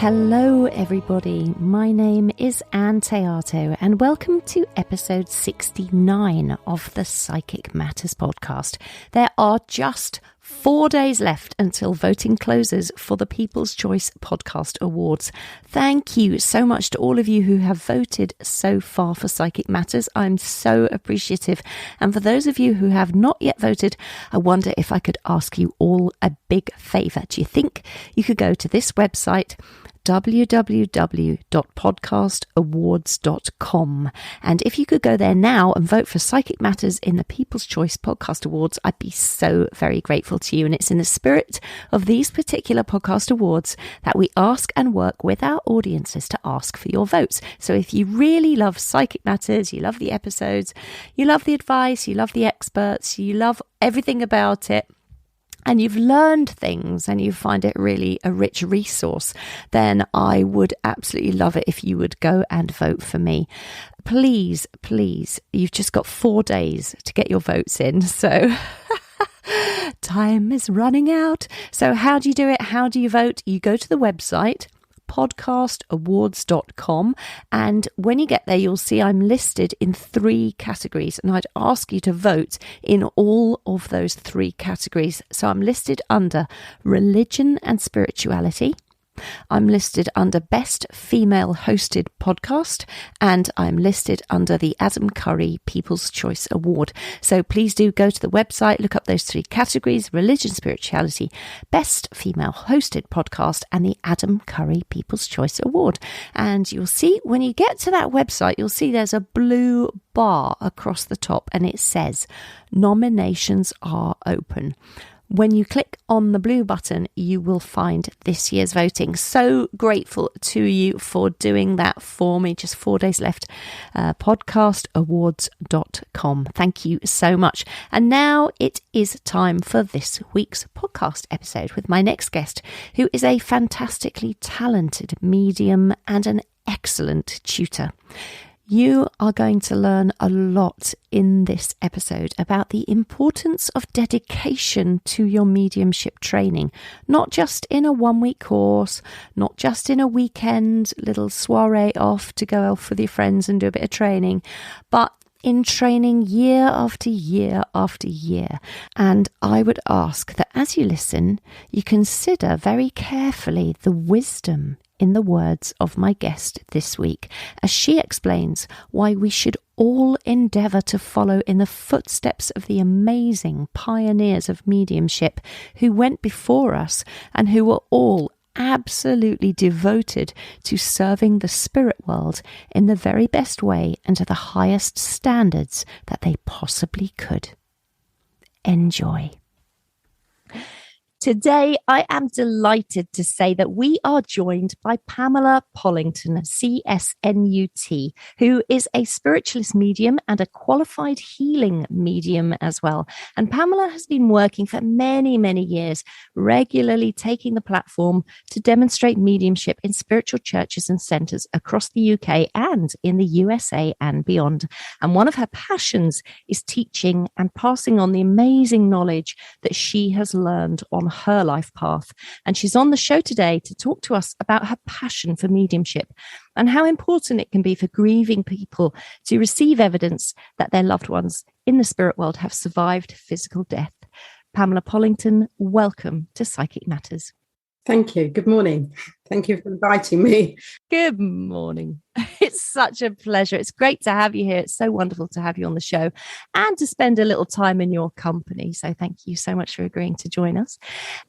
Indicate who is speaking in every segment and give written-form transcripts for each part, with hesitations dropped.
Speaker 1: Hello everybody, my name is Anne Teato and welcome to episode 69 of the Psychic Matters podcast. There are just 4 days left until voting closes for the People's Choice Podcast Awards. Thank you so much to all of you who have voted so far for Psychic Matters. I'm so appreciative. And for those of you who have not yet voted, I wonder if I could ask you all a big favour. Do you think you could go to this website, www.podcastawards.com, and if you could go there now and vote for Psychic Matters in the People's Choice Podcast Awards, I'd be so very grateful to you. And it's in the spirit of these particular podcast awards that we ask and work with our audiences to ask for your votes. So if you really love Psychic Matters, you love the episodes, you love the advice, you love the experts, you love everything about it, and you've learned things and you find it really a rich resource, then I would absolutely love it if you would go and vote for me. Please, you've just got 4 days to get your votes in. So time is running out. So how do you do it? How do you vote? You go to the website, podcastawards.com, and when you get there you'll see I'm listed in 3 categories, and I'd ask you to vote in all of those 3 categories. So I'm listed under religion and spirituality, I'm listed under Best Female Hosted Podcast, and I'm listed under the Adam Curry People's Choice Award. So please do go to the website, look up those 3 categories: religion, spirituality, Best Female Hosted Podcast, and the Adam Curry People's Choice Award. And you'll see when you get to that website, you'll see there's a blue bar across the top and it says nominations are open. When you click on the blue button, you will find this year's voting. So grateful to you for doing that for me. Just 4 days left. Podcastawards.com. Thank you so much. And now it is time for this week's podcast episode with my next guest, who is a fantastically talented medium and an excellent tutor. You are going to learn a lot in this episode about the importance of dedication to your mediumship training, not just in a 1-week course, not just in a weekend little soiree off to go off with your friends and do a bit of training, but in training year after year after year. And I would ask that as you listen, you consider very carefully the wisdom in the words of my guest this week, as she explains why we should all endeavour to follow in the footsteps of the amazing pioneers of mediumship who went before us and who were all absolutely devoted to serving the spirit world in the very best way and to the highest standards that they possibly could. Enjoy. Today, I am delighted to say that we are joined by Pamela Pollington, CSNUt, who is a spiritualist medium and a qualified healing medium as well. And Pamela has been working for many, many years, regularly taking the platform to demonstrate mediumship in spiritual churches and centres across the UK and in the USA and beyond. And one of her passions is teaching and passing on the amazing knowledge that she has learned on her life path. And she's on the show today to talk to us about her passion for mediumship and how important it can be for grieving people to receive evidence that their loved ones in the spirit world have survived physical death. Pamela Pollington, welcome to Psychic Matters.
Speaker 2: Thank you. Good morning. Thank you for inviting me.
Speaker 1: Good morning. It's such a pleasure. It's great to have you here. It's so wonderful to have you on the show and to spend a little time in your company. So thank you so much for agreeing to join us.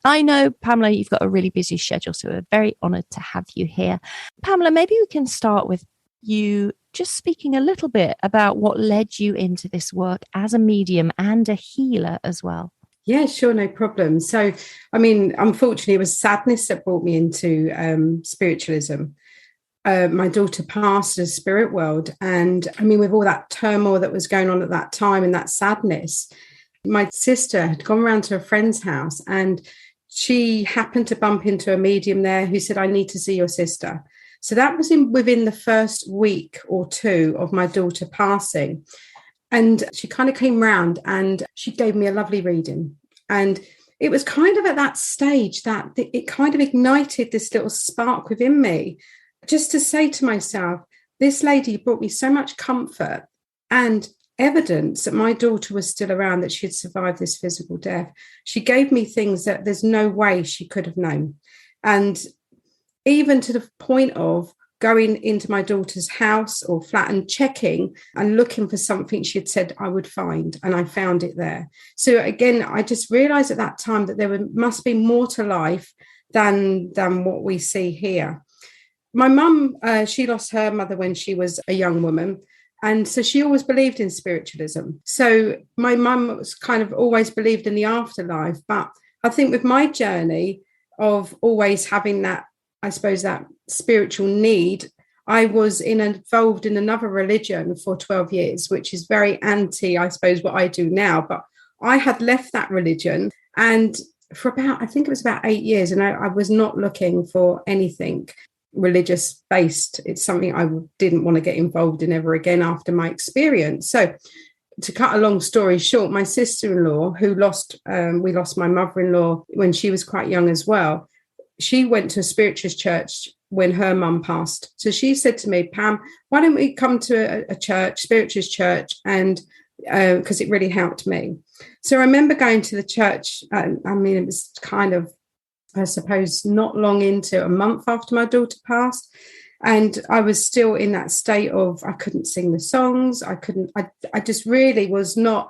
Speaker 1: I know, Pamela, you've got a really busy schedule, so we're very honoured to have you here. Pamela, maybe we can start with you just speaking a little bit about what led you into this work as a medium and a healer as well.
Speaker 2: Yeah, sure, no problem. So, I mean, unfortunately, it was sadness that brought me into spiritualism. My daughter passed in the spirit world. And I mean, with all that turmoil that was going on at that time and that sadness, my sister had gone around to a friend's house and she happened to bump into a medium there who said, I need to see your sister. So that was within the first week or 2 of my daughter passing. And she kind of came round and she gave me a lovely reading. And it was kind of at that stage that it kind of ignited this little spark within me, just to say to myself, this lady brought me so much comfort and evidence that my daughter was still around, that she had survived this physical death. She gave me things that there's no way she could have known. And even to the point of going into my daughter's house or flat and checking and looking for something she had said I would find, and I found it there. So again, I just realized at that time that there must be more to life than what we see here. My mum, she lost her mother when she was a young woman. And so she always believed in spiritualism. So my mum was kind of always believed in the afterlife. But I think with my journey of always having that, I suppose, that spiritual need, I was involved in another religion for 12 years, which is very anti, I suppose, what I do now. But I had left that religion, and for about, I think it was about 8 years, and I was not looking for anything religious based. It's something I didn't want to get involved in ever again after my experience. So to cut a long story short, my sister-in-law, who we lost my mother-in-law when she was quite young as well, she went to a spiritualist church when her mum passed. So she said to me, Pam, why don't we come to a church, spiritualist church, and because it really helped me. So I remember going to the church. I mean, it was kind of, I suppose, not long into, a month after my daughter passed. And I was still in that state of, I couldn't sing the songs. I just really was not,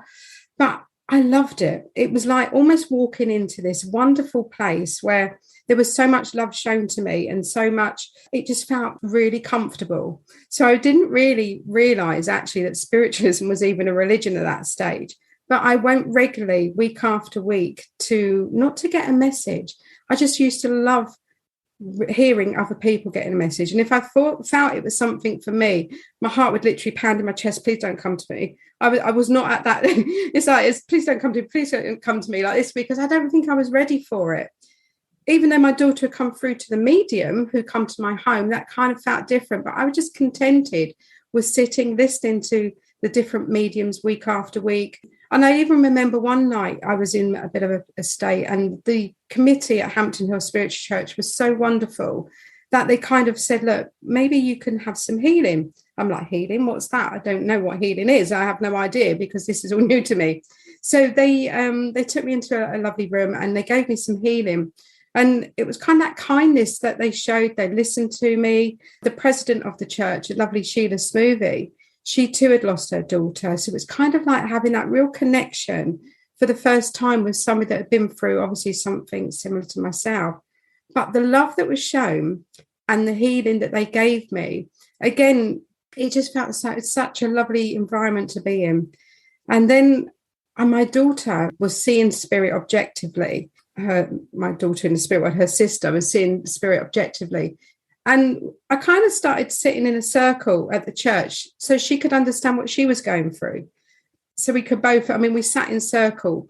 Speaker 2: but I loved it. It was like almost walking into this wonderful place where there was so much love shown to me and so much, it just felt really comfortable. So I didn't really realize actually that spiritualism was even a religion at that stage. But I went regularly, week after week, not to get a message. I just used to love hearing other people getting a message. And if I felt it was something for me, my heart would literally pound in my chest. Please don't come to me. I was not at that. Please don't come to me. Please don't come to me like this, because I don't think I was ready for it. Even though my daughter had come through to the medium who come to my home, that kind of felt different. But I was just contented with sitting, listening to the different mediums week after week. And I even remember one night I was in a bit of a state, and the committee at Hampton Hill Spiritual Church was so wonderful that they kind of said, look, maybe you can have some healing. I'm like, healing? What's that? I don't know what healing is. I have no idea, because this is all new to me. So they took me into a lovely room and they gave me some healing. And it was kind of that kindness that they showed. They listened to me. The president of the church, a lovely Sheila Smoothie, she too had lost her daughter. So it was kind of like having that real connection for the first time with somebody that had been through obviously something similar to myself. But the love that was shown and the healing that they gave me, again, it just felt such a lovely environment to be in. And then my daughter was seeing spirit objectively. My daughter in the spirit world, her sister, was seeing spirit objectively. And I kind of started sitting in a circle at the church so she could understand what she was going through. So we could both, we sat in circle,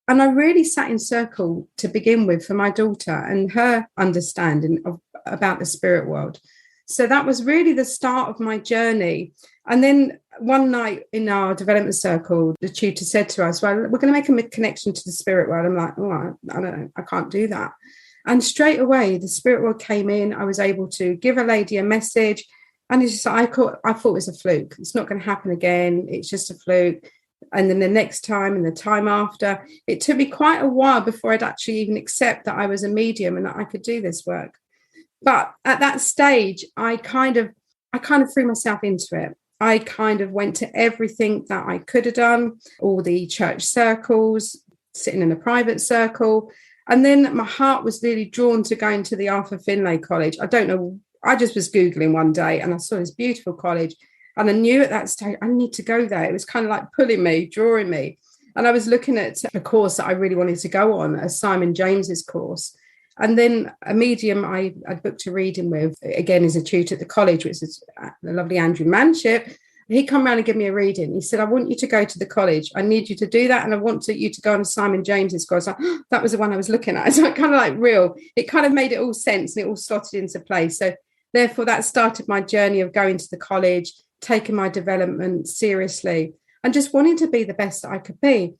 Speaker 2: and I really sat in circle to begin with for my daughter and her understanding about the spirit world. So that was really the start of my journey. And then one night in our development circle, the tutor said to us, well, we're going to make a connection to the spirit world. I'm like, oh, I don't know, I can't do that. And straight away, the spirit world came in. I was able to give a lady a message. And it's just, I thought it was a fluke. It's not going to happen again. It's just a fluke. And then the next time and the time after, it took me quite a while before I'd actually even accept that I was a medium and that I could do this work. But at that stage, I kind of threw myself into it. I kind of went to everything that I could have done, all the church circles, sitting in a private circle. And then my heart was really drawn to going to the Arthur Finlay College. I don't know. I just was Googling one day and I saw this beautiful college. And I knew at that stage, I need to go there. It was kind of like pulling me, drawing me. And I was looking at a course that I really wanted to go on, a Simon James's course. And then a medium I booked a reading with, again, is a tutor at the college, which is the lovely Andrew Manship. He come around and give me a reading. He said, I want you to go to the college. I need you to do that. And I want you to go on Simon James's course. That was the one I was looking at. So kind of like real. It kind of made it all sense and it all slotted into place. So therefore, that started my journey of going to the college, taking my development seriously and just wanting to be the best that I could be.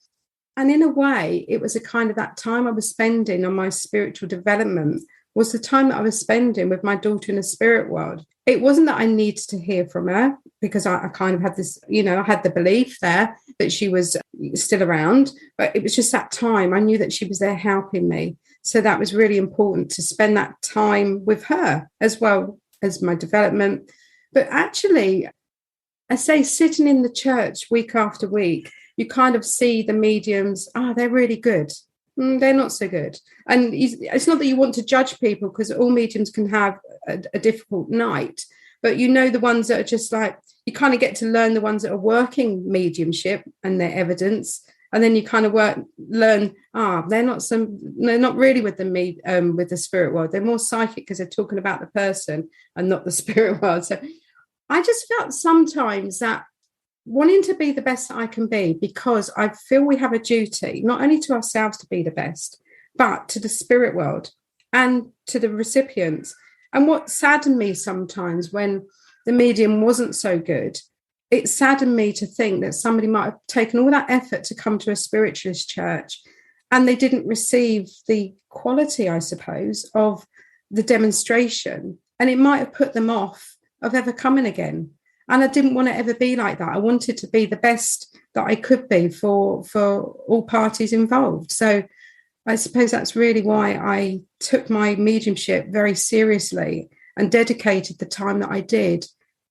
Speaker 2: And in a way, it was a kind of that time I was spending on my spiritual development was the time that I was spending with my daughter in the spirit world. It wasn't that I needed to hear from her, because I kind of had this, I had the belief there that she was still around, but it was just that time. I knew that she was there helping me. So that was really important to spend that time with her as well as my development. But actually, I say sitting in the church week after week, you kind of see the mediums, they're really good. They're not so good. And it's not that you want to judge people, because all mediums can have a difficult night. But the ones that are just like, you kind of get to learn the ones that are working mediumship and their evidence. And then you kind of learn, they're not really with the spirit world. They're more psychic because they're talking about the person and not the spirit world. So I just felt sometimes that wanting to be the best that I can be, because I feel we have a duty, not only to ourselves to be the best, but to the spirit world and to the recipients. And what saddened me sometimes when the medium wasn't so good, it saddened me to think that somebody might have taken all that effort to come to a spiritualist church and they didn't receive the quality, I suppose, of the demonstration. And it might have put them off of ever coming again. And I didn't want to ever be like that. I wanted to be the best that I could be for all parties involved. So I suppose that's really why I took my mediumship very seriously and dedicated the time that I did,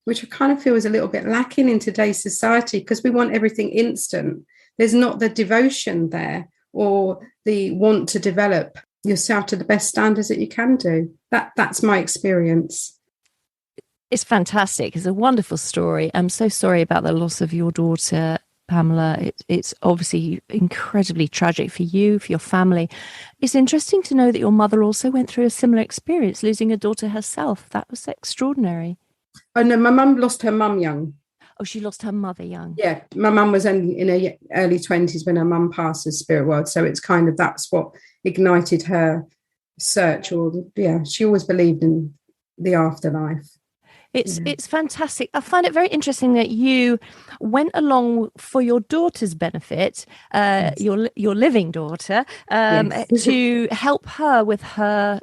Speaker 2: which I kind of feel is a little bit lacking in today's society, because we want everything instant. There's not the devotion there or the want to develop yourself to the best standards that you can do. That's my experience.
Speaker 1: It's fantastic. It's a wonderful story. I'm so sorry about the loss of your daughter, Pamela. It's obviously incredibly tragic for you, for your family. It's interesting to know that your mother also went through a similar experience, losing a daughter herself. That was extraordinary.
Speaker 2: Oh, no, my mum lost her mum young.
Speaker 1: Oh, she lost her mother young.
Speaker 2: Yeah, my mum was only in her early 20s when her mum passed the spirit world. So it's kind of, that's what ignited her search. She always believed in the afterlife.
Speaker 1: It's fantastic. I find it very interesting that you went along for your daughter's benefit, your living daughter, to help her with her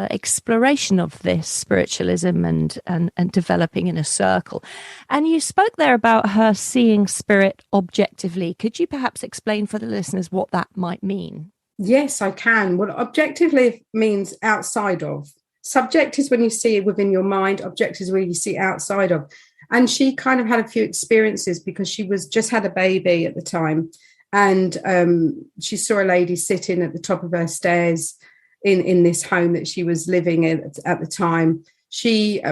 Speaker 1: exploration of this spiritualism and developing in a circle. And you spoke there about her seeing spirit objectively. Could you perhaps explain for the listeners what that might mean?
Speaker 2: Yes, I can. Well, objectively means outside of. Subject is when you see it within your mind. Object is where you see outside of. And she kind of had a few experiences because she was just had a baby at the time. And she saw a lady sitting at the top of her stairs in this home that she was living in at the time.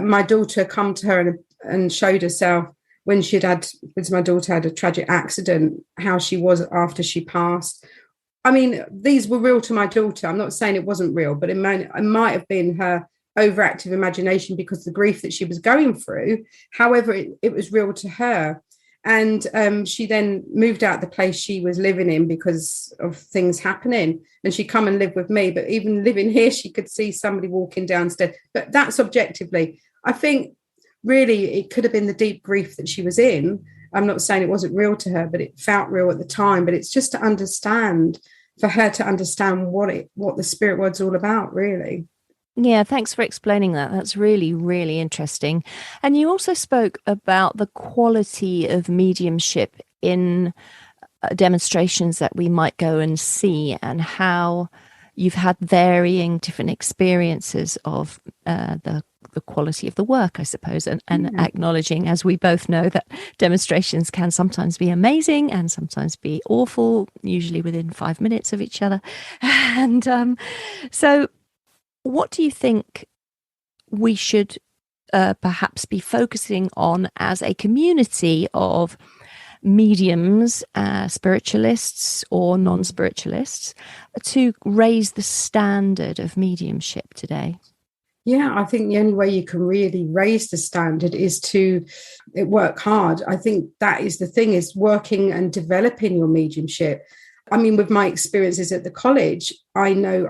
Speaker 2: My daughter come to her and showed herself when because my daughter had a tragic accident, how she was after she passed. I mean, these were real to my daughter. I'm not saying it wasn't real, but it might have been her overactive imagination because of the grief that she was going through. However, it was real to her. And she then moved out the place she was living in because of things happening. And she come and live with me. But even living here, she could see somebody walking downstairs. But that's objectively. I think really it could have been the deep grief that she was in. I'm not saying it wasn't real to her, but it felt real at the time. But it's just to understand, for her to understand what the spirit world's all about, really.
Speaker 1: Yeah, thanks for explaining that. That's really, really interesting. And you also spoke about the quality of mediumship in demonstrations that we might go and see, and how you've had varying different experiences of the quality of the work, I suppose, and acknowledging, as we both know, that demonstrations can sometimes be amazing and sometimes be awful, usually within 5 minutes of each other. And so what do you think we should perhaps be focusing on as a community of mediums, spiritualists or non-spiritualists, to raise the standard of mediumship today?
Speaker 2: Yeah, I think the only way you can really raise the standard is to work hard. I think that is the thing, is working and developing your mediumship. I mean, with my experiences at the college, I know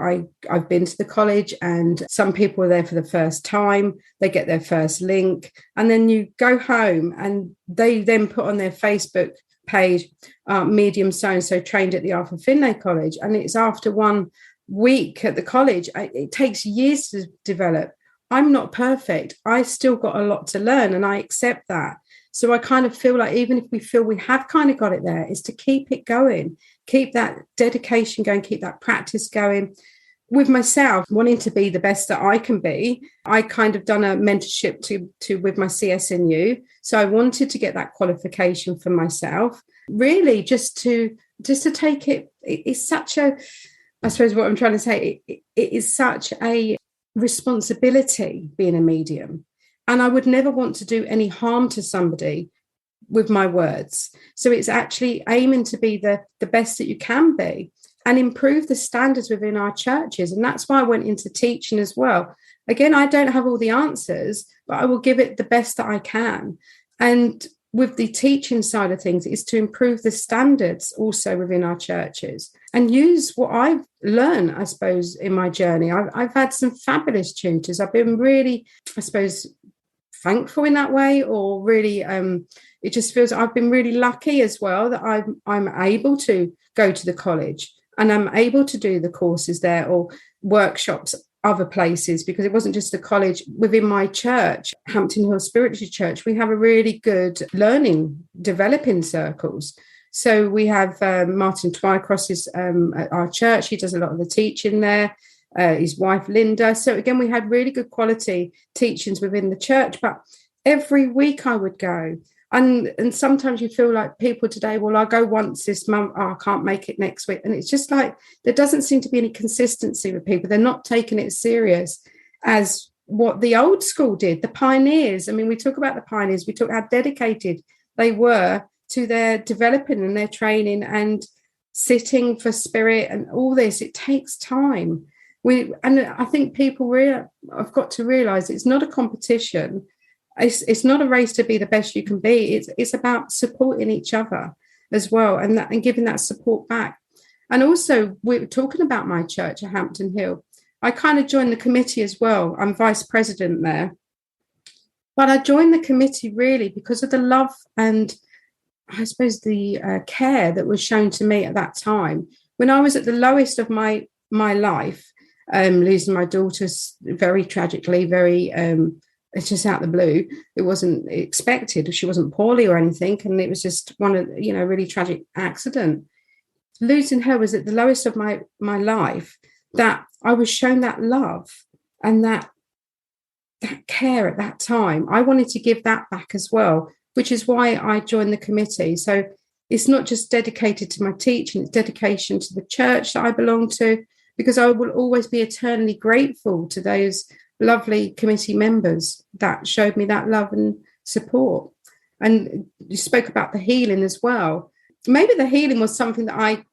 Speaker 2: I've been to the college, and some people are there for the first time. They get their first link, and then you go home and they then put on their Facebook page, medium so-and-so trained at the Arthur Finlay College. And it's after 1 week at the college. It takes years to develop. I'm not perfect. I still got a lot to learn, and I accept that. So I kind of feel like even if we feel we have kind of got it there, is to keep it going, keep that dedication going, keep that practice going. With myself, wanting to be the best that I can be, I kind of done a mentorship to with my CSNU. So I wanted to get that qualification for myself, really just to take it. It's such a, I suppose what I'm trying to say, it is such a responsibility being a medium. And I would never want to do any harm to somebody with my words. So it's actually aiming to be the best that you can be and improve the standards within our churches. And that's why I went into teaching as well. Again, I don't have all the answers, but I will give it the best that I can. And with the teaching side of things is to improve the standards also within our churches and use what I've learned, I suppose, in my journey. I've had some fabulous tutors. I've been really, I suppose, thankful in that way, or really, it just feels I've been really lucky as well that I'm able to go to the college and I'm able to do the courses there or workshops other places, because it wasn't just the college. Within my church, Hampton Hill Spiritualist Church, we have a really good learning, developing circles. So we have Martin Twycross is at our church. He does a lot of the teaching there. His wife, Linda. So again, we had really good quality teachings within the church, but every week I would go. And sometimes you feel like people today, well, I'll go once this month. Oh, I can't make it next week. And it's just like, there doesn't seem to be any consistency with people. They're not taking it serious as what the old school did, the pioneers. I mean, we talk about the pioneers. We talk how dedicated they were to their developing and their training and sitting for spirit and all this. It takes time. And I think people have got to realise it's not a competition. It's not a race to be the best you can be. It's about supporting each other as well, and giving that support back. And also, we're talking about my church at Hampton Hill. I kind of joined the committee as well. I'm vice president there. But I joined the committee really because of the love and I suppose the care that was shown to me at that time. When I was at the lowest of my life, losing my daughter very tragically, it's just out of the blue. It wasn't expected. She wasn't poorly or anything. And it was just one of, really tragic accident. Losing her was at the lowest of my life, that I was shown that love and that care at that time. I wanted to give that back as well, which is why I joined the committee. So it's not just dedicated to my teaching, it's dedication to the church that I belong to, because I will always be eternally grateful to those lovely committee members that showed me that love and support. And you spoke about the healing as well. Maybe the healing was something that I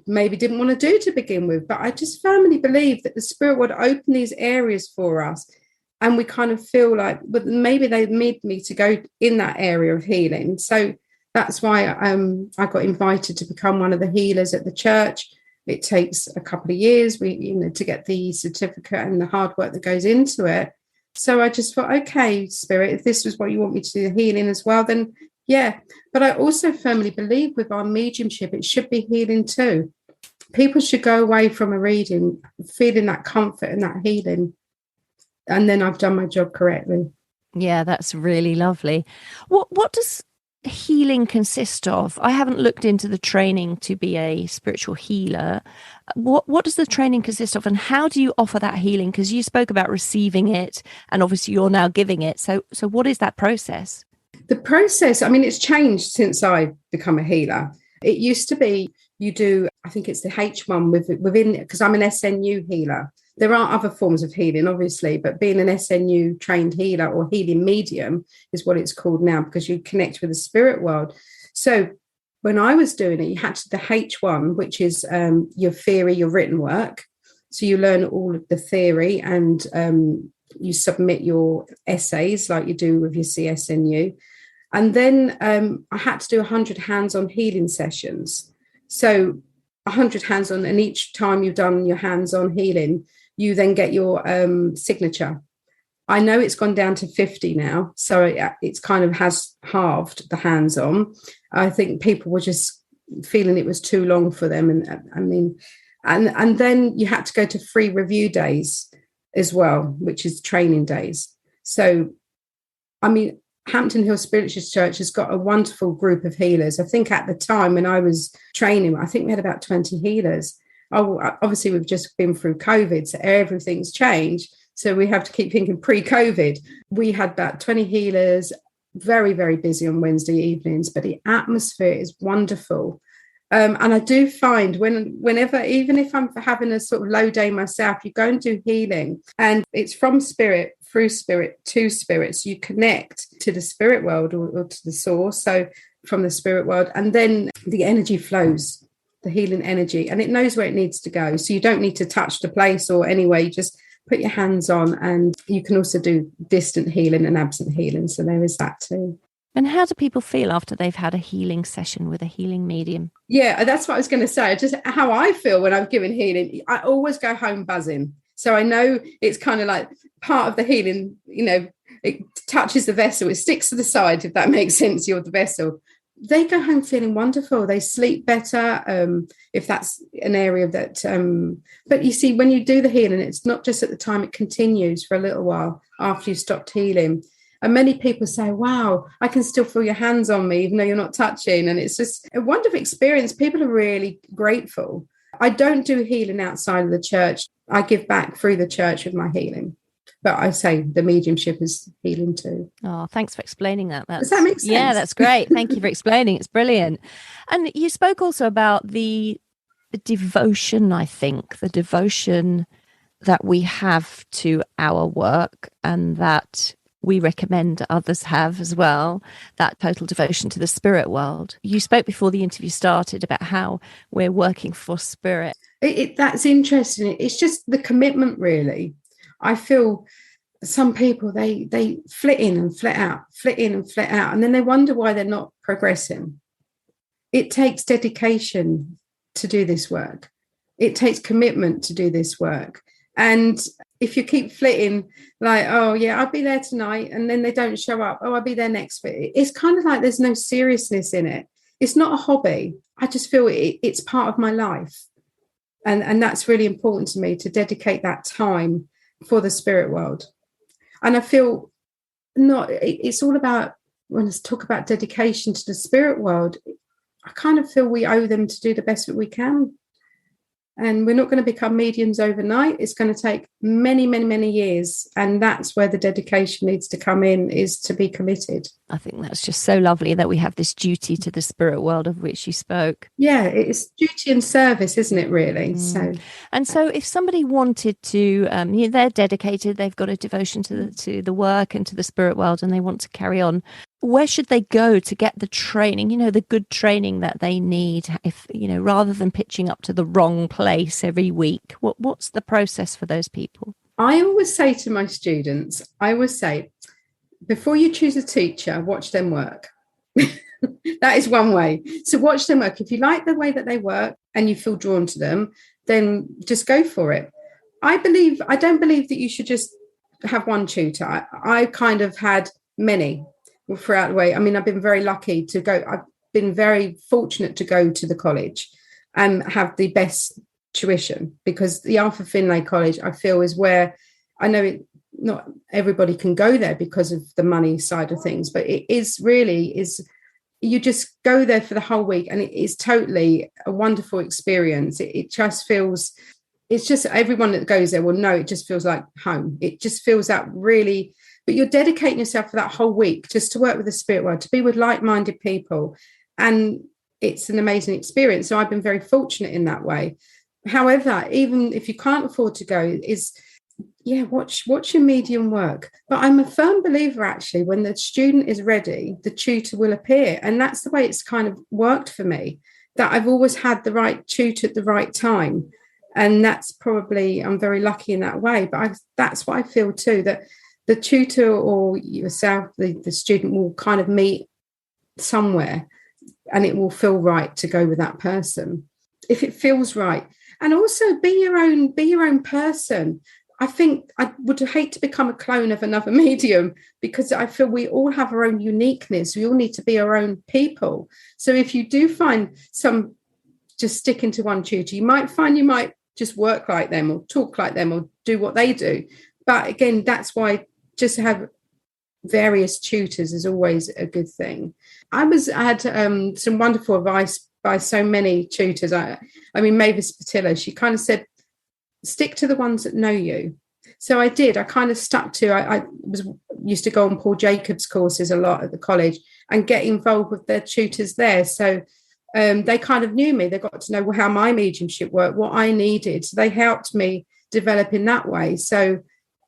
Speaker 2: maybe didn't want to do to begin with, but I just firmly believe that the Spirit would open these areas for us. And we kind of feel like, but maybe they need me to go in that area of healing. So that's why I got invited to become one of the healers at the church. It takes a couple of years, to get the certificate and the hard work that goes into it. So I just thought, okay, Spirit, if this was what you want me to do, the healing as well, then yeah. But I also firmly believe with our mediumship, it should be healing too. People should go away from a reading feeling that comfort and that healing. And then I've done my job correctly.
Speaker 1: Yeah, that's really lovely. What does healing consist of? I haven't looked into the training to be a spiritual healer. What does the training consist of, and how do you offer that healing? Because you spoke about receiving it, and obviously you're now giving it. So what is that process?
Speaker 2: The process, I mean, it's changed since I've become a healer. It used to be you do, I think it's the H1 within, because I'm an SNU healer. There are other forms of healing, obviously, but being an SNU trained healer or healing medium is what it's called now, because you connect with the spirit world. So when I was doing it, you had to the H1, which is your theory, your written work. So you learn all of the theory and you submit your essays like you do with your CSNU. And then I had to do 100 hands-on healing sessions. So 100 hands-on, and each time you've done your hands-on healing, you then get your signature. I know it's gone down to 50 now, so it's kind of has halved the hands-on. I think people were just feeling it was too long for them, and then you had to go to free review days as well, which is training days. So, I mean, Hampton Hill Spiritualist Church has got a wonderful group of healers. I think at the time when I was training, I think we had about 20 healers. Oh, obviously, we've just been through COVID, so everything's changed. So we have to keep thinking pre-COVID. We had about 20 healers, very, very busy on Wednesday evenings, but the atmosphere is wonderful. And I do find whenever, even if I'm having a sort of low day myself, you go and do healing, and it's from spirit, through spirit, to spirit. So you connect to the spirit world or to the source, so from the spirit world, and then the energy flows, the healing energy, and it knows where it needs to go. So you don't need to touch the place or anyway, you just put your hands on, and you can also do distant healing and absent healing. So there is that too.
Speaker 1: And how do people feel after they've had a healing session with a healing medium?
Speaker 2: Yeah, that's what I was going to say. Just how I feel when I've given healing. I always go home buzzing. So I know it's kind of like part of the healing, it touches the vessel, it sticks to the side, if that makes sense, you're the vessel. They go home feeling wonderful. They sleep better, if that's an area that... but you see, when you do the healing, it's not just at the time, it continues for a little while after you've stopped healing. And many people say, wow, I can still feel your hands on me, even though you're not touching. And it's just a wonderful experience. People are really grateful. I don't do healing outside of the church. I give back through the church with my healing. But I say the mediumship is healing too.
Speaker 1: Oh, thanks for explaining that.
Speaker 2: Does that make sense?
Speaker 1: Yeah, that's great. Thank you for explaining. It's brilliant. And you spoke also about the devotion, I think, the devotion that we have to our work, and that we recommend others have as well, that total devotion to the spirit world. You spoke before the interview started about how we're working for spirit.
Speaker 2: That's interesting. It's just the commitment, really. I feel some people, they flit in and flit out, and then they wonder why they're not progressing. It takes dedication to do this work. It takes commitment to do this work. And if you keep flitting, like, oh, yeah, I'll be there tonight, and then they don't show up, oh, I'll be there next week. It's kind of like there's no seriousness in it. It's not a hobby. I just feel it's part of my life. And that's really important to me, to dedicate that time for the spirit world. And I feel it's all about, when I talk about dedication to the spirit world, I kind of feel we owe them to do the best that we can. And we're not going to become mediums overnight. It's going to take many, many, many years. And that's where the dedication needs to come in, is to be committed.
Speaker 1: I think that's just so lovely that we have this duty to the spirit world of which you spoke.
Speaker 2: Yeah, it's duty and service, isn't it, really? So
Speaker 1: if somebody wanted to, they're dedicated, they've got a devotion to the work and to the spirit world, and they want to carry on, where should they go to get the training, the good training that they need, if, rather than pitching up to the wrong place every week? What's the process for those people?
Speaker 2: I always say to my students, before you choose a teacher, watch them work. That is one way. So watch them work. If you like the way that they work and you feel drawn to them, then just go for it. I don't believe that you should just have one tutor. I kind of had many throughout the way. I mean, I've been very lucky to go. I've been very fortunate to go to the college and have the best tuition, because the Arthur Finlay College, I feel, is where, I know not everybody can go there because of the money side of things, but it is you just go there for the whole week, and it is totally a wonderful experience. It just feels, it's just, everyone that goes there will know, it just feels like home. It just feels that really, but you're dedicating yourself for that whole week just to work with the spirit world, to be with like-minded people. And it's an amazing experience. So I've been very fortunate in that way. However, even if you can't afford to go, watch your medium work. But I'm a firm believer, actually, when the student is ready, the tutor will appear. And that's the way it's kind of worked for me, that I've always had the right tutor at the right time. And that's probably, I'm very lucky in that way. But that's what I feel too, that the tutor or yourself, the student, will kind of meet somewhere, and it will feel right to go with that person if it feels right. And also be your own person. I think I would hate to become a clone of another medium, because I feel we all have our own uniqueness. We all need to be our own people. So if you do find some just sticking to one tutor, you might find you might just work like them or talk like them or do what they do. But again, that's why just have various tutors is always a good thing. I had some wonderful advice by so many tutors. I mean, Mavis Patillo, she kind of said, stick to the ones that know you. So I did. I kind of stuck to, I used to go on Paul Jacobs courses a lot at the college and get involved with their tutors there. So they kind of knew me. They got to know how my mediumship worked, what I needed. So they helped me develop in that way. So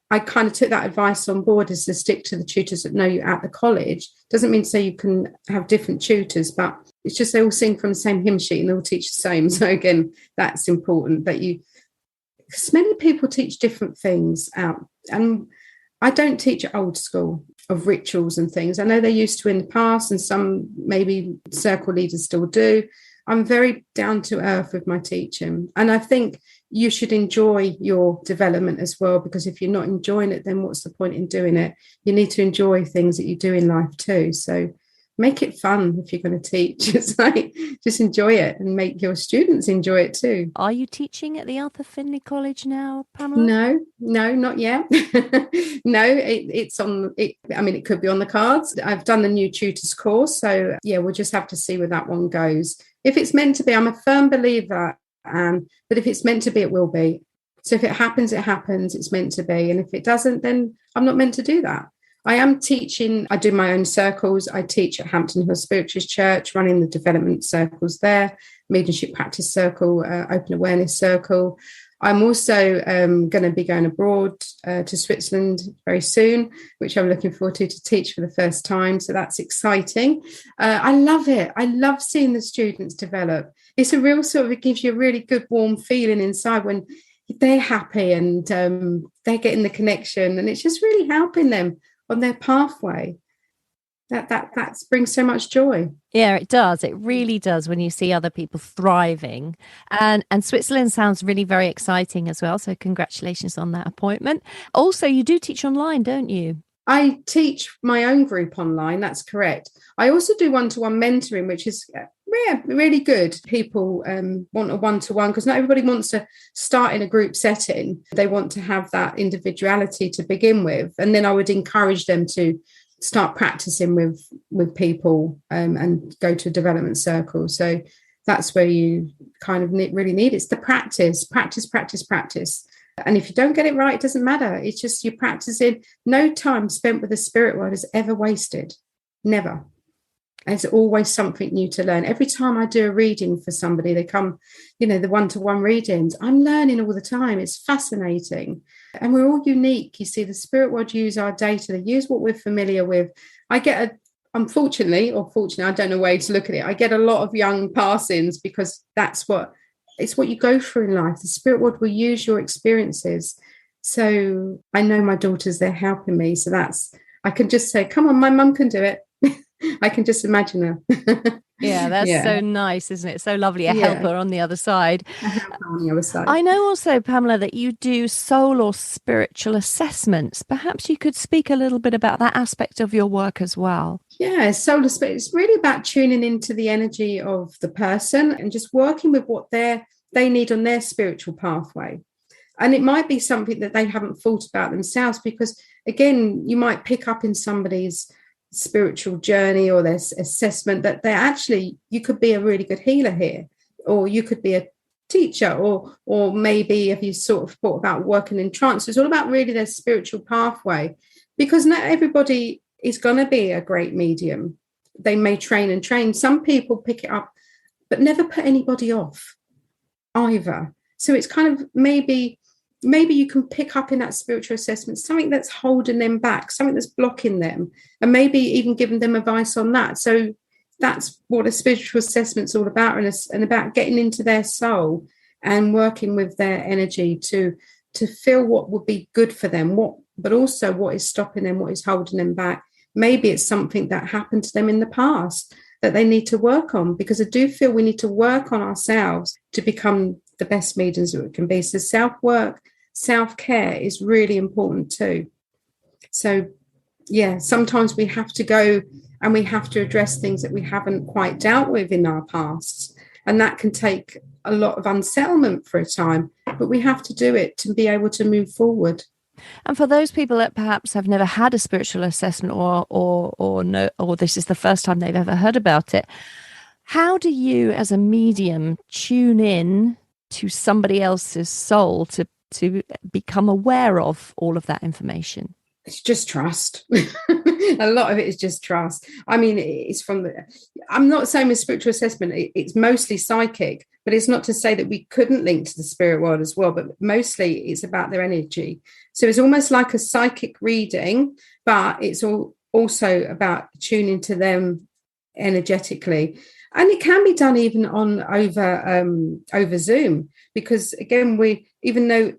Speaker 2: I kind of took that advice on board, as to stick to the tutors that know you at the college. Doesn't mean to say you can have different tutors, but it's just they all sing from the same hymn sheet and they all teach the same. So again, that's important, that because many people teach different things out. And I don't teach old school of rituals and things. I know they used to in the past, and some maybe circle leaders still do. I'm very down to earth with my teaching. And I think you should enjoy your development as well, because if you're not enjoying it, then what's the point in doing it? You need to enjoy things that you do in life too. So make it fun if you're going to teach. It's like, just enjoy it and make your students enjoy it too.
Speaker 1: Are you teaching at the Arthur Findlay College now, Pamela?
Speaker 2: No, not yet. No, it's on it. I mean, it could be on the cards. I've done the new tutors course. So yeah, we'll just have to see where that one goes. If it's meant to be, I'm a firm believer, but if it's meant to be, it will be. So if it happens, it happens. It's meant to be. And if it doesn't, then I'm not meant to do that. I am teaching, I do my own circles. I teach at Hampton Hill Spiritualist Church, running the development circles there, mediumship practice circle, open awareness circle. I'm also going to be going abroad to Switzerland very soon, which I'm looking forward to teach for the first time. So that's exciting. I love it. I love seeing the students develop. It's a real sort of, it gives you a really good warm feeling inside when they're happy and they're getting the connection, and it's just really helping them on their pathway. That brings so much joy.
Speaker 1: Yeah, it does. It really does, when you see other people thriving. And Switzerland sounds really very exciting as well. So congratulations on that appointment. Also, you do teach online, don't you?
Speaker 2: I teach my own group online. That's correct. I also do one-to-one mentoring, which is really good. People want a one-to-one, because not everybody wants to start in a group setting. They want to have that individuality to begin with. And then I would encourage them to start practicing with people and go to a development circle. So that's where you kind of really need it. It's the practice. And if you don't get it right, it doesn't matter. It's just you practicing. No time spent with the spirit world is ever wasted. Never. And it's always something new to learn. Every time I do a reading for somebody, they come, the one-to-one readings, I'm learning all the time. It's fascinating. And we're all unique. You see, the spirit world use our data. They use what we're familiar with. I get unfortunately, or fortunately, I don't know a way to look at it. I get a lot of young pass-ins, because it's what you go through in life. The spirit world will use your experiences. So I know my daughters, they're helping me. So I can just say, come on, my mum can do it. I can just imagine her.
Speaker 1: Yeah, that's so nice, isn't it? So lovely. A helper on the other side. I know also, Pamela, that you do soul or spiritual assessments. Perhaps you could speak a little bit about that aspect of your work as well.
Speaker 2: Yeah, soul or spirit. It's really about tuning into the energy of the person and just working with what they need on their spiritual pathway. And it might be something that they haven't thought about themselves, because, again, you might pick up in somebody's spiritual journey or their assessment that you could be a really good healer here, or you could be a teacher, or maybe if you sort of thought about working in trance. It's all about really their spiritual pathway, because not everybody is going to be a great medium. They may train. Some people pick it up but never put anybody off either. So it's kind of maybe you can pick up in that spiritual assessment something that's holding them back, something that's blocking them, and maybe even giving them advice on that. So that's what a spiritual assessment's all about, and about getting into their soul and working with their energy to feel what would be good for them, but also what is stopping them, what is holding them back. Maybe it's something that happened to them in the past that they need to work on, because I do feel we need to work on ourselves to become the best mediums that we can be. So self-work, self-care is really important too. So yeah, sometimes we have to go and we have to address things that we haven't quite dealt with in our pasts. And that can take a lot of unsettlement for a time, but we have to do it to be able to move forward.
Speaker 1: And for those people that perhaps have never had a spiritual assessment or this is the first time they've ever heard about it, how do you as a medium tune in to somebody else's soul to become aware of all of that information?
Speaker 2: It's just trust. A lot of it is just trust. I mean, it's I'm not saying with spiritual assessment, it's mostly psychic, but it's not to say that we couldn't link to the spirit world as well, but mostly it's about their energy. So it's almost like a psychic reading, but it's also about tuning to them energetically. And it can be done even over Zoom, because again, even though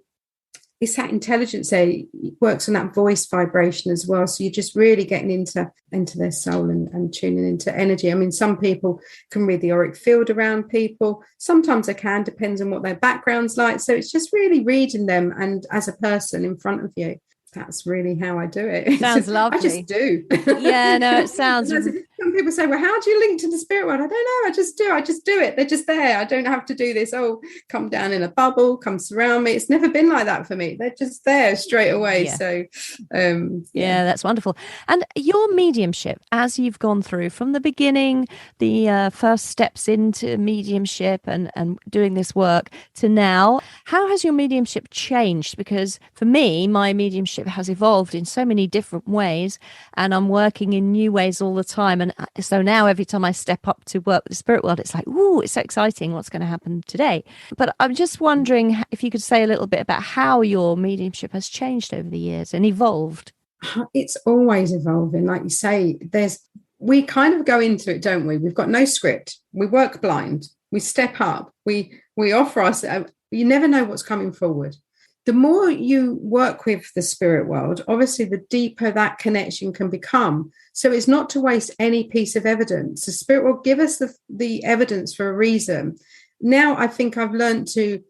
Speaker 2: it's that intelligence there, it works on that voice vibration as well. So you're just really getting into their soul and tuning into energy. I mean, some people can read the auric field around people. Sometimes they can, depends on what their background's like. So it's just really reading them and as a person in front of you. That's really how I do it.
Speaker 1: Sounds lovely.
Speaker 2: I just do.
Speaker 1: Yeah, no, it sounds.
Speaker 2: Some people say, well, how do you link to the spirit world? I don't know. I just do it. They're just there. I don't have to do this. Oh, come down in a bubble, come surround me. It's never been like that for me. They're just there straight away.
Speaker 1: Yeah.
Speaker 2: So,
Speaker 1: yeah, that's wonderful. And your mediumship, as you've gone through from the beginning, the first steps into mediumship and doing this work to now, how has your mediumship changed? Because for me, my mediumship has evolved in so many different ways, and I'm working in new ways all the time. And so now every time I step up to work with the spirit world, it's like, ooh, it's so exciting. What's going to happen today? But I'm just wondering if you could say a little bit about how your mediumship has changed over the years and evolved.
Speaker 2: It's always evolving. Like you say, we kind of go into it, don't we? We've got no script. We work blind. We step up. We offer ourselves. You never know what's coming forward. The more you work with the spirit world, obviously, the deeper that connection can become. So it's not to waste any piece of evidence. The spirit will give us the evidence for a reason. Now, I think I've learned to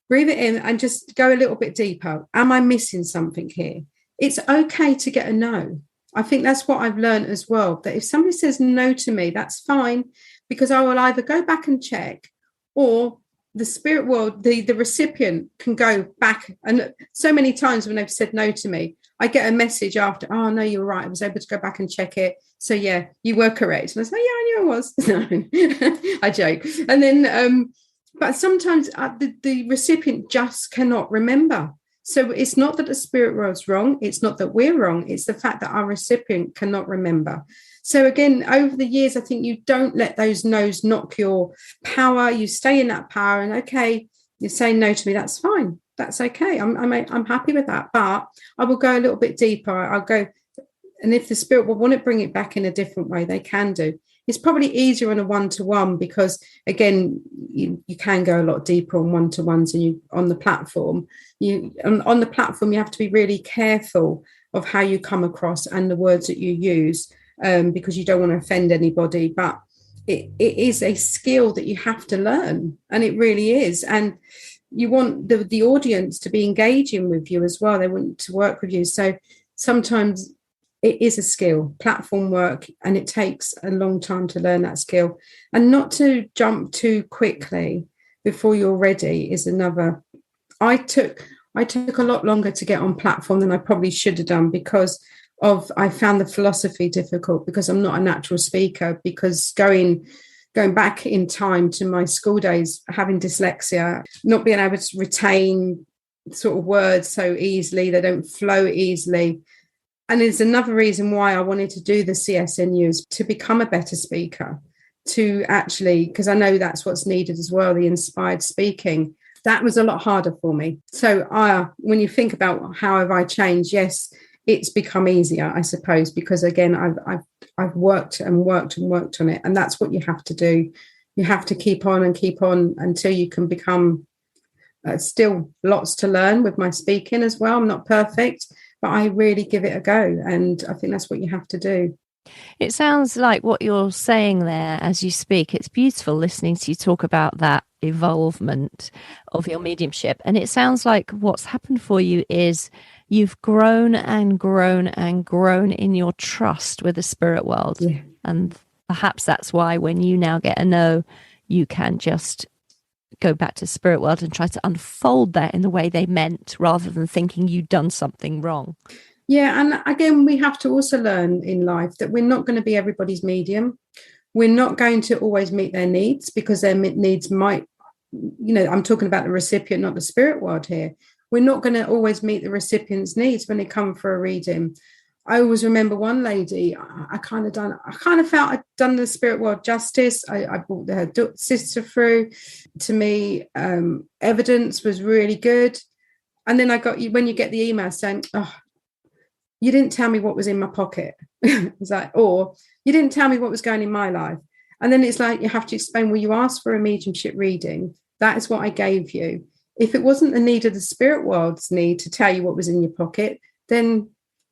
Speaker 2: breathe it in and just go a little bit deeper. Am I missing something here? It's okay to get a no. I think that's what I've learned as well, that if somebody says no to me, that's fine, because I will either go back and check, or the spirit world, the recipient can go back. And so many times when they've said no to me, I get a message after, oh, no, you were right. I was able to go back and check it. So, yeah, you were correct. And I say, yeah, I knew I was. No, I joke. And then, but sometimes the recipient just cannot remember. So it's not that the spirit world's wrong. It's not that we're wrong. It's the fact that our recipient cannot remember. So again, over the years, I think you don't let those no's knock your power. You stay in that power, and okay, you're saying no to me. That's fine. That's okay. I'm happy with that. But I will go a little bit deeper. I'll go, and if the spirit will want to bring it back in a different way, they can do. It's probably easier on a one-to-one because, again, you can go a lot deeper on one-to-ones and you on the platform. On the platform, you have to be really careful of how you come across and the words that you use. Because you don't want to offend anybody, but it is a skill that you have to learn, and it really is. And you want the audience to be engaging with you as well. They want to work with you. So sometimes it is a skill, platform work, and it takes a long time to learn that skill. And not to jump too quickly before you're ready is another. I took a lot longer to get on platform than I probably should have done because I found the philosophy difficult, because I'm not a natural speaker, because going back in time to my school days, having dyslexia, not being able to retain sort of words so easily, they don't flow easily. And it's another reason why I wanted to do the CSNUs, to become a better speaker, to actually, because I know that's what's needed as well, the inspired speaking. That was a lot harder for me. So when you think about how have I changed, yes, it's become easier, I suppose, because again, I've worked and worked and worked on it, and that's what you have to do. You have to keep on until you can become. Still lots to learn with my speaking as well. I'm not perfect, but I really give it a go, and I think that's what you have to do.
Speaker 1: It sounds like what you're saying there as you speak. It's beautiful listening to you talk about that evolvement of your mediumship. And it sounds like what's happened for you is you've grown and grown and grown in your trust with the spirit world.
Speaker 2: Yeah.
Speaker 1: And perhaps that's why when you now get a no, you can just go back to spirit world and try to unfold that in the way they meant, rather than thinking you'd done something wrong.
Speaker 2: Yeah. And again, we have to also learn in life that we're not going to be everybody's medium. We're not going to always meet their needs, because their needs might, I'm talking about the recipient, not the spirit world here. We're not going to always meet the recipient's needs when they come for a reading. I always remember one lady, I kind of felt I'd done the spirit world justice. I brought her sister through to me. Evidence was really good. And then when you get the email saying, oh, you didn't tell me what was in my pocket. It's like, or you didn't tell me what was going in my life. And then it's like, you have to explain, well, you asked for a mediumship reading. That is what I gave you. If it wasn't the need of the spirit world's need to tell you what was in your pocket, then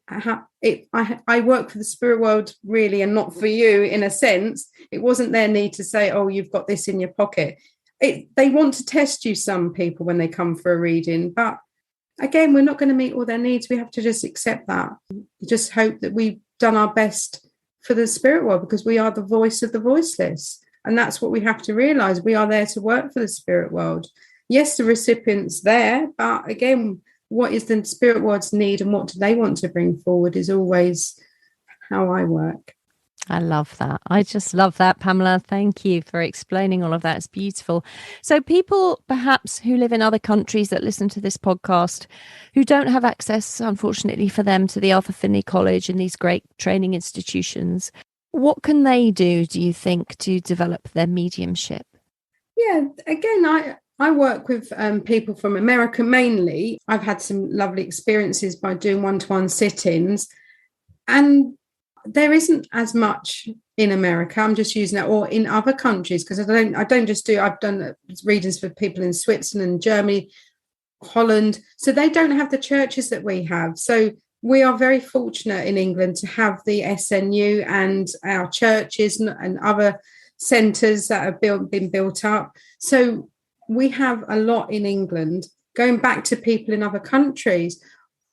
Speaker 2: I work for the spirit world, really, and not for you, in a sense. It wasn't their need to say, oh, you've got this in your pocket. They want to test you, some people, when they come for a reading. But again, we're not going to meet all their needs. We have to just accept that. Just hope that we've done our best for the spirit world, because we are the voice of the voiceless. And that's what we have to realise. We are there to work for the spirit world. Yes, the recipient's there, but again, what is the spirit world's need and what do they want to bring forward is always how I work.
Speaker 1: I love that. I just love that, Pamela. Thank you for explaining all of that. It's beautiful. So people perhaps who live in other countries that listen to this podcast, who don't have access, unfortunately for them, to the Arthur Findlay College and these great training institutions, what can they do you think, to develop their mediumship?
Speaker 2: Yeah, again, I work with people from America mainly. I've had some lovely experiences by doing one-to-one sit-ins, and there isn't as much in America. I'm just using that, or in other countries, because I've done readings for people in Switzerland, Germany, Holland. So they don't have the churches that we have. So we are very fortunate in England to have the SNU and our churches and other centres that have been built up. So we have a lot in England. Going back to people in other countries,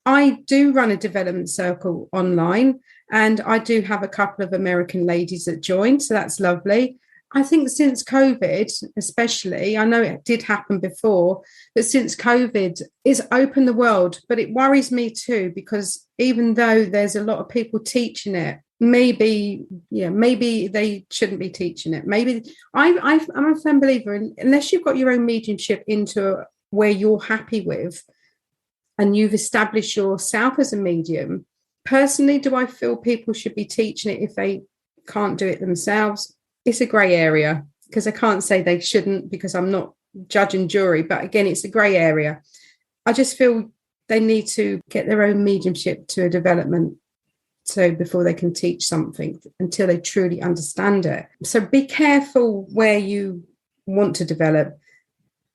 Speaker 2: I do run a development circle online, and I do have a couple of American ladies that joined, so that's lovely. I think since COVID, especially, I know it did happen before, but since COVID, it's opened the world. But it worries me too, because even though there's a lot of people teaching it, maybe they shouldn't be teaching it. Maybe I'm a firm believer in, unless you've got your own mediumship into where you're happy with and you've established yourself as a medium. Personally, do I feel people should be teaching it if they can't do it themselves? It's a grey area, because I can't say they shouldn't, because I'm not judge and jury. But again, it's a grey area. I just feel they need to get their own mediumship to a development, so before they can teach something, until they truly understand it. So be careful where you want to develop.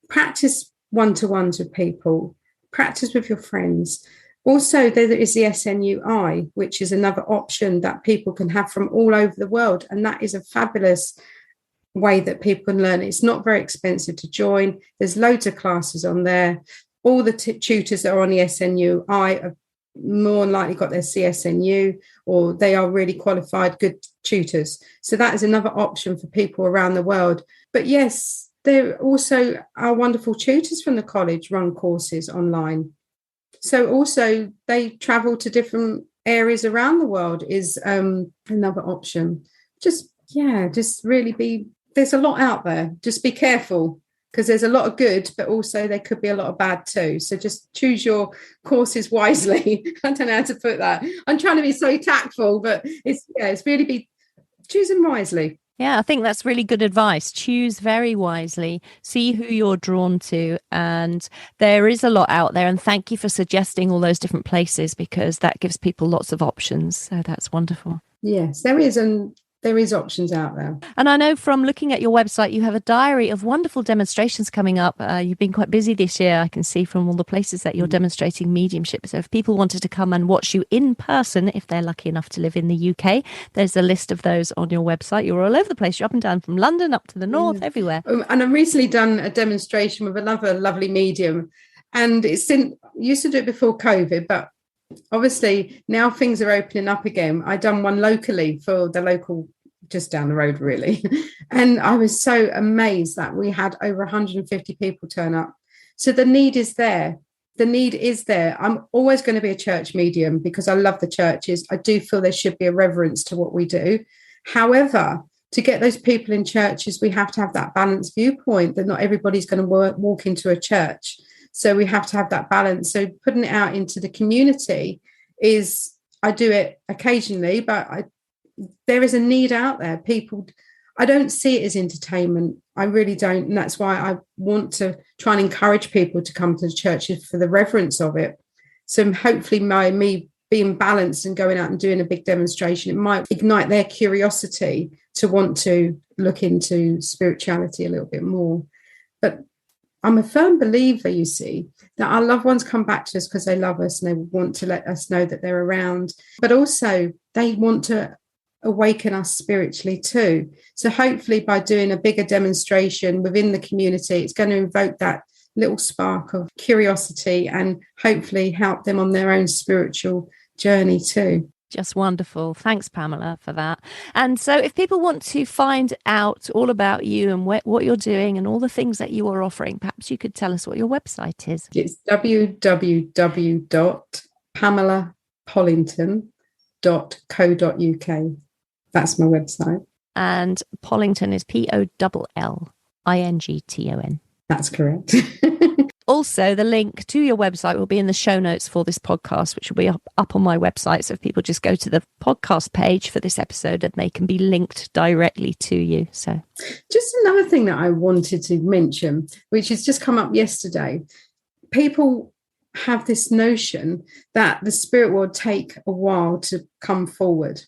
Speaker 2: Practice one-to-ones with people. Practice with your friends. Also, there is the CSNUt, which is another option that people can have from all over the world. And that is a fabulous way that people can learn. It's not very expensive to join. There's loads of classes on there. All the tutors that are on the CSNUt have more than likely got their CSNU, or they are really qualified, good tutors. So that is another option for people around the world. But yes, there also are wonderful tutors from the college run courses online. So also they travel to different areas around the world is another option. Just really there's a lot out there. Just be careful, because there's a lot of good, but also there could be a lot of bad too. So just choose your courses wisely. I don't know how to put that. I'm trying to be so tactful, but it's really choose them wisely.
Speaker 1: Yeah, I think that's really good advice. Choose very wisely, see who you're drawn to, and there is a lot out there. And thank you for suggesting all those different places, because that gives people lots of options. So that's wonderful.
Speaker 2: Yes, there is. And there is options out there.
Speaker 1: And I know from looking at your website, you have a diary of wonderful demonstrations coming up. You've been quite busy this year, I can see from all the places that you're demonstrating mediumship. So if people wanted to come and watch you in person, if they're lucky enough to live in the UK, there's a list of those on your website. You're all over the place. You're up and down from London up to the north, everywhere.
Speaker 2: And I've recently done a demonstration with another lovely medium. And used to do it before COVID, but obviously now things are opening up again. I done one locally for the local, just down the road really. And I was so amazed that we had over 150 people turn up. So the need is there. The need is there. I'm always going to be a church medium because I love the churches. I do feel there should be a reverence to what we do. However, to get those people in churches, we have to have that balanced viewpoint that not everybody's going to walk into a church. So we have to have that balance. So putting it out into the community is, I do it occasionally, but there is a need out there. People, I don't see it as entertainment. I really don't. And that's why I want to try and encourage people to come to the churches for the reverence of it. So hopefully me being balanced and going out and doing a big demonstration, it might ignite their curiosity to want to look into spirituality a little bit more. But I'm a firm believer, you see, that our loved ones come back to us because they love us and they want to let us know that they're around, but also they want to awaken us spiritually too. So hopefully by doing a bigger demonstration within the community, it's going to invoke that little spark of curiosity and hopefully help them on their own spiritual journey too.
Speaker 1: Just wonderful. Thanks, Pamela, for that. And so if people want to find out all about you and what you're doing and all the things that you are offering, perhaps you could tell us what your website is.
Speaker 2: It's www.pamelapollington.co.uk. That's my website.
Speaker 1: And Pollington is Pollington.
Speaker 2: That's correct.
Speaker 1: Also, the link to your website will be in the show notes for this podcast, which will be up on my website. So if people just go to the podcast page for this episode, and they can be linked directly to you. So
Speaker 2: just another thing that I wanted to mention, which has just come up yesterday. People have this notion that the spirit will take a while to come forward.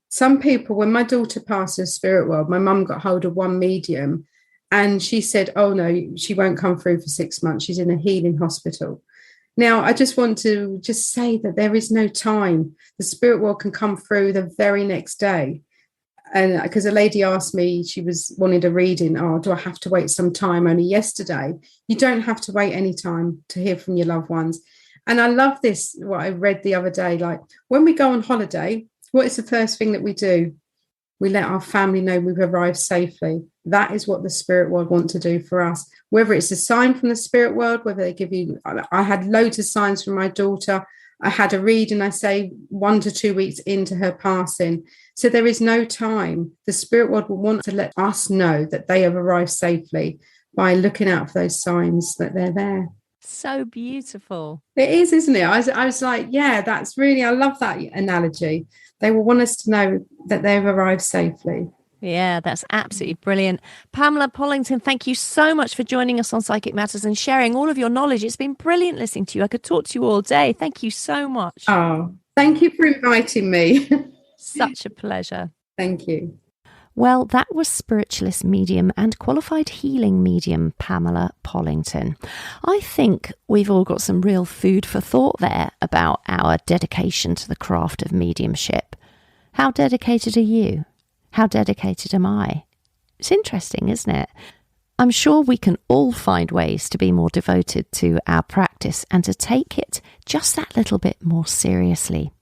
Speaker 2: Some people, when my daughter passed in the spirit world, my mum got hold of one medium and she said, oh no, she won't come through for 6 months. She's in a healing hospital. Now, I just want to just say that there is no time. The spirit world can come through the very next day. And because a lady asked me, she wanted a reading. Oh, do I have to wait some time? Only yesterday. You don't have to wait any time to hear from your loved ones. And I love this, what I read the other day, like when we go on holiday, what is the first thing that we do? We let our family know we've arrived safely. That is what the spirit world want to do for us. Whether it's a sign from the spirit world, whether they give you, I had loads of signs from my daughter. I had a reading, I say 1 to 2 weeks into her passing. So there is no time. The spirit world will want to let us know that they have arrived safely by looking out for those signs that they're there.
Speaker 1: So beautiful.
Speaker 2: It is, isn't it? I was like, yeah, that's really, I love that analogy. They will want us to know that they've arrived safely.
Speaker 1: Yeah, that's absolutely brilliant. Pamela Pollington, thank you so much for joining us on Psychic Matters and sharing all of your knowledge. It's been brilliant listening to you. I could talk to you all day. Thank you so much.
Speaker 2: Oh, thank you for inviting me.
Speaker 1: Such a pleasure.
Speaker 2: Thank you.
Speaker 1: Well, that was spiritualist medium and qualified healing medium Pamela Pollington. I think we've all got some real food for thought there about our dedication to the craft of mediumship. How dedicated are you? How dedicated am I? It's interesting, isn't it? I'm sure we can all find ways to be more devoted to our practice and to take it just that little bit more seriously.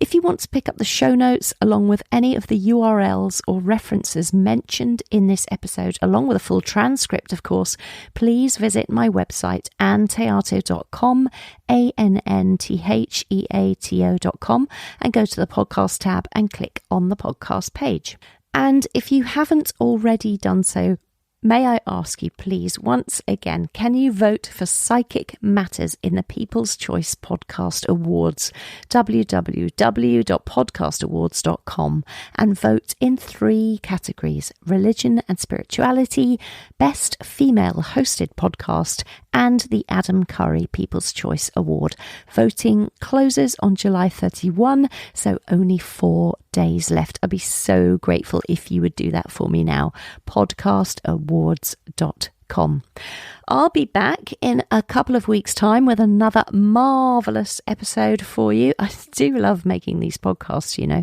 Speaker 1: If you want to pick up the show notes along with any of the URLs or references mentioned in this episode, along with a full transcript, of course, please visit my website, anntheato.com, ANNTHEATO.com, and go to the podcast tab and click on the podcast page. And if you haven't already done so, may I ask you, please, once again, can you vote for Psychic Matters in the People's Choice Podcast Awards, www.podcastawards.com, and vote in 3 categories: religion and spirituality, best female hosted podcast, and the Adam Curry People's Choice Award. Voting closes on July 31, so only 4 days left. I'd be so grateful if you would do that for me now. podcastawards.com. I'll be back in a couple of weeks' time with another marvellous episode for you. I do love making these podcasts, you know.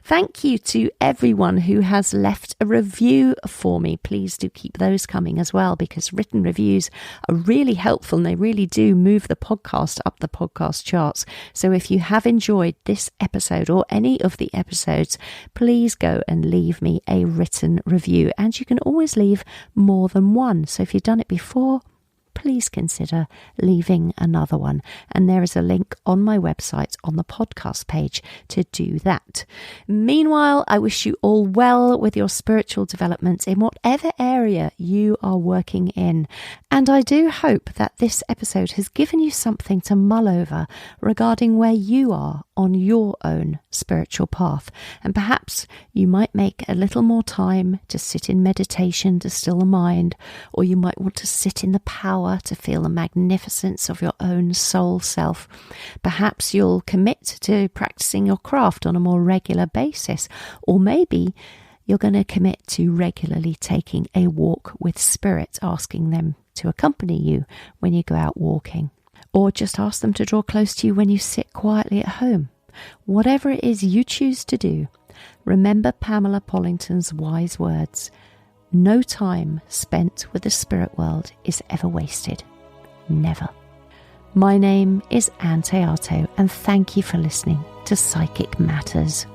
Speaker 1: Thank you to everyone who has left a review for me. Please do keep those coming as well, because written reviews are really helpful and they really do move the podcast up the podcast charts. So if you have enjoyed this episode or any of the episodes, please go and leave me a written review. And you can always leave more than one. So if you've done it before, please consider leaving another one. And there is a link on my website on the podcast page to do that. Meanwhile, I wish you all well with your spiritual development in whatever area you are working in. And I do hope that this episode has given you something to mull over regarding where you are on your own spiritual path. And perhaps you might make a little more time to sit in meditation to still the mind, or you might want to sit in the power to feel the magnificence of your own soul self. Perhaps you'll commit to practicing your craft on a more regular basis, or maybe you're going to commit to regularly taking a walk with spirit, asking them to accompany you when you go out walking, or just ask them to draw close to you when you sit quietly at home. Whatever it is you choose to do, remember Pamela Pollington's wise words: no time spent with the spirit world is ever wasted. Never. My name is Anne Teato, and thank you for listening to Psychic Matters.